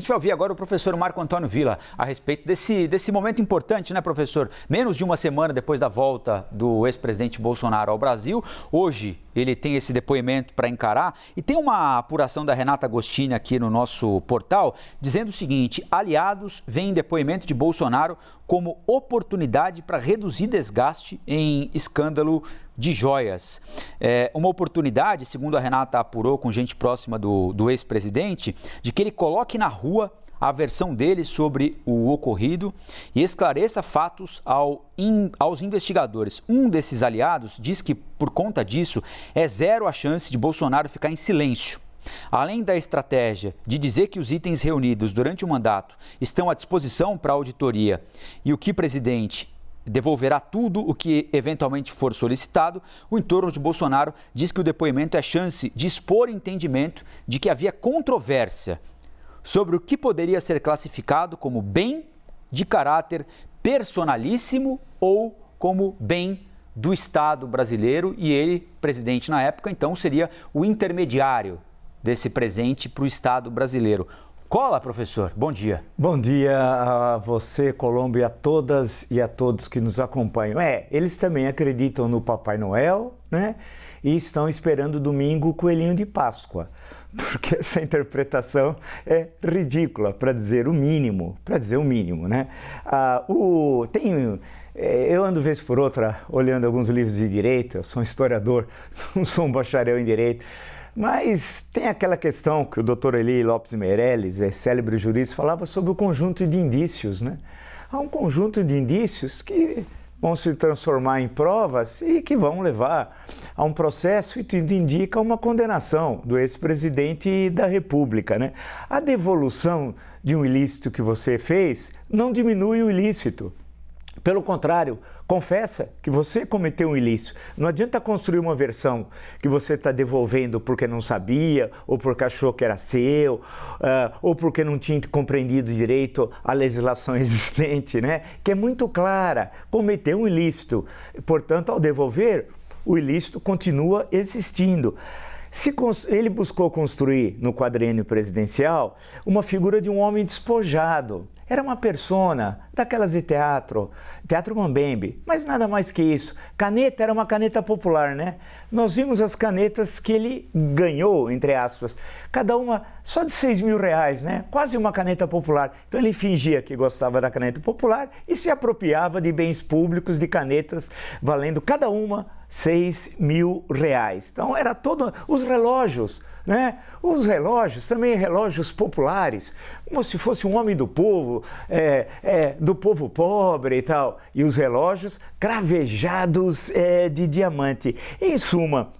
vai ouvir agora o professor Marco Antônio Villa a respeito desse momento importante, né, professor? Menos de uma semana depois da volta do ex-presidente Bolsonaro ao Brasil, hoje ele tem esse depoimento para encarar e tem uma apuração da Renata Agostini aqui no nosso portal dizendo o seguinte: aliados veem depoimento de Bolsonaro como oportunidade para reduzir desgaste em escândalo de joias. Uma oportunidade, segundo a Renata apurou com gente próxima do ex-presidente, de que ele coloque na rua a versão dele sobre o ocorrido e esclareça fatos aos investigadores. Um desses aliados diz que, por conta disso, é zero a chance de Bolsonaro ficar em silêncio. Além da estratégia de dizer que os itens reunidos durante o mandato estão à disposição para a auditoria e o que o presidente devolverá tudo o que eventualmente for solicitado, o entorno de Bolsonaro diz que o depoimento é chance de expor entendimento de que havia controvérsia sobre o que poderia ser classificado como bem de caráter personalíssimo ou como bem do Estado brasileiro, e ele, presidente na época, então seria o intermediário desse presente para o Estado brasileiro. Cola, professor. Bom dia. Bom dia a você, Colombo, e a todas e a todos que nos acompanham. Eles também acreditam no Papai Noel, né? E estão esperando domingo o Coelhinho de Páscoa, porque essa interpretação é ridícula, para dizer o mínimo, né? Eu ando vez por outra olhando alguns livros de direito, eu sou um historiador, não sou um bacharel em direito, mas tem aquela questão que o doutor Eli Lopes Meirelles, célebre jurista, falava sobre o conjunto de indícios, né? Há um conjunto de indícios que vão se transformar em provas e que vão levar a um processo e tudo indica uma condenação do ex-presidente da República, né? A devolução de um ilícito que você fez não diminui o ilícito. Pelo contrário, confessa que você cometeu um ilícito. Não adianta construir uma versão que você está devolvendo porque não sabia, ou porque achou que era seu, ou porque não tinha compreendido direito a legislação existente, né? Que é muito clara, cometeu um ilícito. Portanto, ao devolver, o ilícito continua existindo. Ele buscou construir no quadriênio presidencial uma figura de um homem despojado. Era uma persona daquelas de teatro mambembe, mas nada mais que isso. Caneta era uma caneta popular, né? Nós vimos as canetas que ele ganhou, entre aspas, cada uma só de R$6.000, né? Quase uma caneta popular. Então ele fingia que gostava da caneta popular e se apropriava de bens públicos, de canetas valendo cada uma R$6.000. Então era todo os relógios, né? Os relógios, também relógios populares, como se fosse um homem do povo pobre e tal. E os relógios cravejados de diamante. Em suma,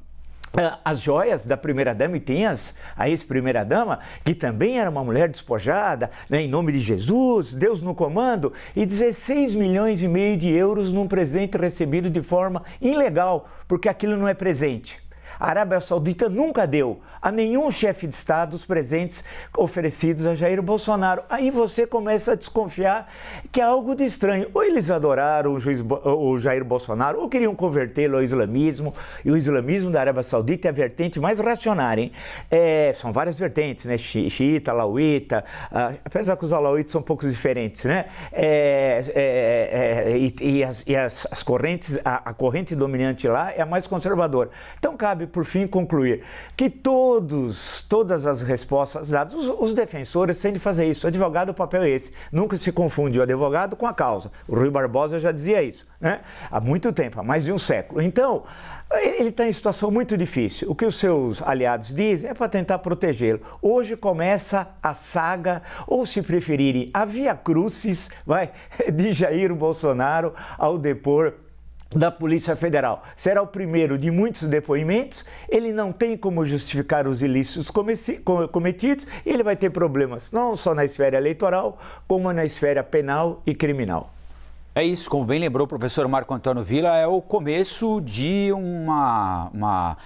as joias da primeira-dama, e tem a ex-primeira-dama, que também era uma mulher despojada, né, em nome de Jesus, Deus no comando, e 16,5 milhões de euros num presente recebido de forma ilegal, porque aquilo não é presente. A Arábia Saudita nunca deu a nenhum chefe de Estado os presentes oferecidos a Jair Bolsonaro. Aí você começa a desconfiar que há algo de estranho. Ou eles adoraram o Jair Bolsonaro, ou queriam convertê-lo ao islamismo. E o islamismo da Arábia Saudita é a vertente mais reacionária, hein? São várias vertentes, né? Xiita, alauíta, apesar que os alauítas são um pouco diferentes, né? As correntes, a corrente dominante lá é a mais conservadora. Então cabe, por fim, concluir que todas as respostas dadas, os defensores têm de fazer isso. O advogado, o papel é esse. Nunca se confunde o advogado com a causa. O Rui Barbosa já dizia isso, né? Há muito tempo, há mais de um século. Então, ele está em situação muito difícil. O que os seus aliados dizem é para tentar protegê-lo. Hoje começa a saga, ou se preferirem, a via crucis, de Jair Bolsonaro ao depor da Polícia Federal. Será o primeiro de muitos depoimentos, ele não tem como justificar os ilícitos cometidos e ele vai ter problemas não só na esfera eleitoral, como na esfera penal e criminal. É isso, como bem lembrou o professor Marco Antônio Villa, é o começo de uma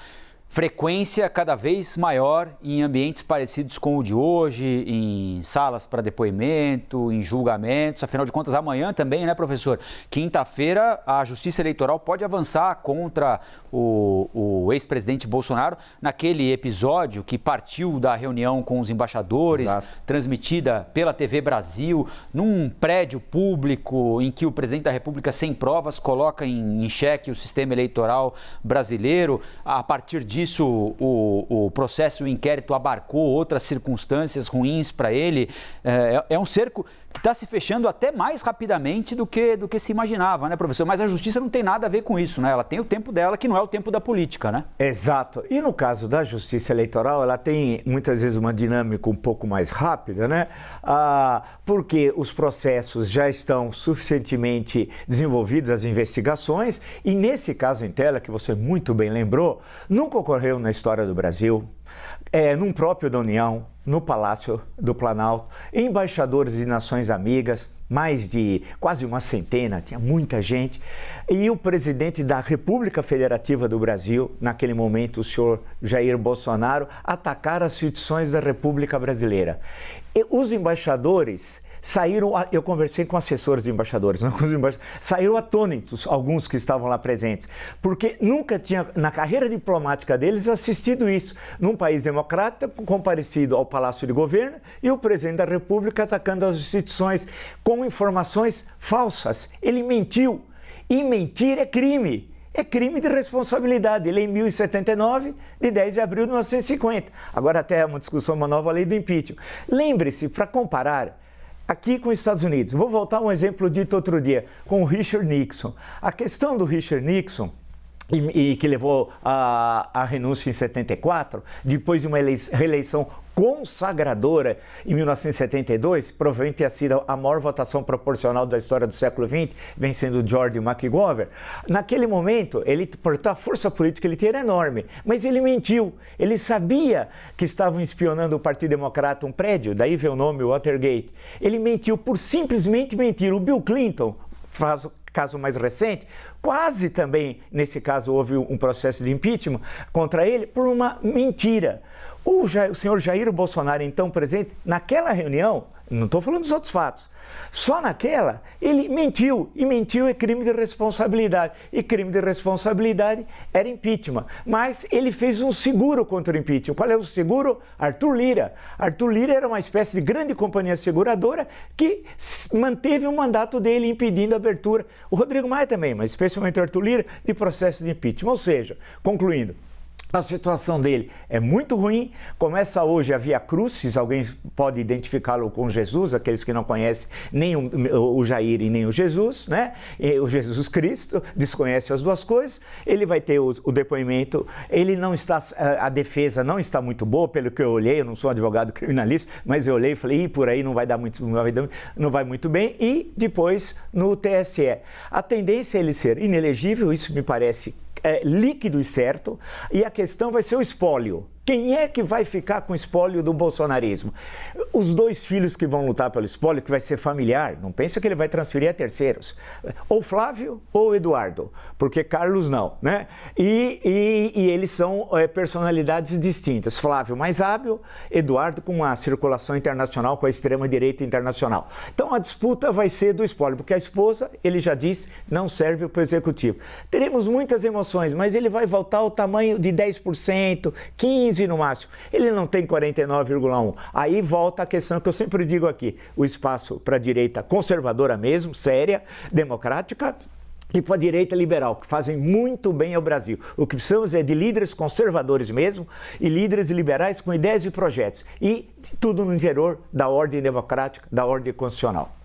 frequência cada vez maior em ambientes parecidos com o de hoje, em salas para depoimento, em julgamentos. Afinal de contas, amanhã também, né, professor? Quinta-feira, a Justiça Eleitoral pode avançar contra o ex-presidente Bolsonaro naquele episódio que partiu da reunião com os embaixadores, Exato, transmitida pela TV Brasil, num prédio público em que o presidente da República, sem provas, coloca em xeque o sistema eleitoral brasileiro. A partir disso, o processo, o inquérito abarcou outras circunstâncias ruins para ele. É um cerco que está se fechando até mais rapidamente do que se imaginava, né, professor? Mas a justiça não tem nada a ver com isso, né? Ela tem o tempo dela, que não é o tempo da política, né? Exato. E no caso da justiça eleitoral, ela tem muitas vezes uma dinâmica um pouco mais rápida, né? Porque os processos já estão suficientemente desenvolvidos, as investigações, e nesse caso em tela, que você muito bem lembrou, nunca ocorreu na história do Brasil, num próprio da União, no Palácio do Planalto, embaixadores de nações amigas, mais de quase uma centena, tinha muita gente, e o presidente da República Federativa do Brasil, naquele momento o senhor Jair Bolsonaro, atacar as instituições da República Brasileira. E os embaixadores saíram, eu conversei com assessores de embaixadores, não com os embaixadores, saíram atônitos, alguns que estavam lá presentes, porque nunca tinha, na carreira diplomática deles, assistido isso, num país democrático, comparecido ao Palácio de Governo, e o presidente da República atacando as instituições com informações falsas. Ele mentiu, e mentir é crime. É crime de responsabilidade. Ele é em 1079, de 10 de abril de 1950. Agora até é uma discussão, uma nova lei do impeachment. Lembre-se, para comparar, aqui com os Estados Unidos, vou voltar a um exemplo dito outro dia, com o Richard Nixon. A questão do Richard Nixon, e que levou à renúncia em 74, depois de uma reeleição consagradora em 1972, provavelmente tenha sido a maior votação proporcional da história do século XX, vencendo George McGovern. Naquele momento, portanto, a força política que ele tinha era enorme, mas ele mentiu. Ele sabia que estavam espionando o Partido Democrata, um prédio, daí veio o nome Watergate. Ele mentiu por simplesmente mentir. O Bill Clinton, caso mais recente, quase também, nesse caso, houve um processo de impeachment contra ele por uma mentira. O senhor Jair Bolsonaro, então presente, naquela reunião, não estou falando dos outros fatos, só naquela, ele mentiu, e mentiu é crime de responsabilidade, e crime de responsabilidade era impeachment, mas ele fez um seguro contra o impeachment. Qual é o seguro? Arthur Lira. Arthur Lira era uma espécie de grande companhia seguradora que manteve o mandato dele impedindo a abertura, o Rodrigo Maia também, mas especialmente o Arthur Lira, de processo de impeachment. Ou seja, concluindo, a situação dele é muito ruim, começa hoje a Via Crucis, alguém pode identificá-lo com Jesus, aqueles que não conhecem nem o Jair e nem o Jesus, né? E o Jesus Cristo, desconhece as duas coisas, ele vai ter o depoimento, ele não está, a defesa não está muito boa, pelo que eu olhei, eu não sou advogado criminalista, mas eu olhei e falei, por aí não vai muito bem, e depois no TSE. A tendência é ele ser inelegível, isso me parece líquido e certo, e a questão vai ser o espólio. Quem é que vai ficar com o espólio do bolsonarismo? Os dois filhos que vão lutar pelo espólio, que vai ser familiar, não pensa que ele vai transferir a terceiros. Ou Flávio ou Eduardo, porque Carlos não, né? E eles são personalidades distintas. Flávio mais hábil, Eduardo com uma circulação internacional, com a extrema-direita internacional. Então a disputa vai ser do espólio, porque a esposa, ele já disse, não serve para o executivo. Teremos muitas emoções, mas ele vai voltar ao tamanho de 10%, 15% no máximo. Ele não tem 49,1%. Aí volta a questão que eu sempre digo aqui, o espaço para a direita conservadora mesmo, séria, democrática, e para a direita liberal, que fazem muito bem ao Brasil. O que precisamos é de líderes conservadores mesmo e líderes liberais com ideias e projetos. E tudo no interior da ordem democrática, da ordem constitucional.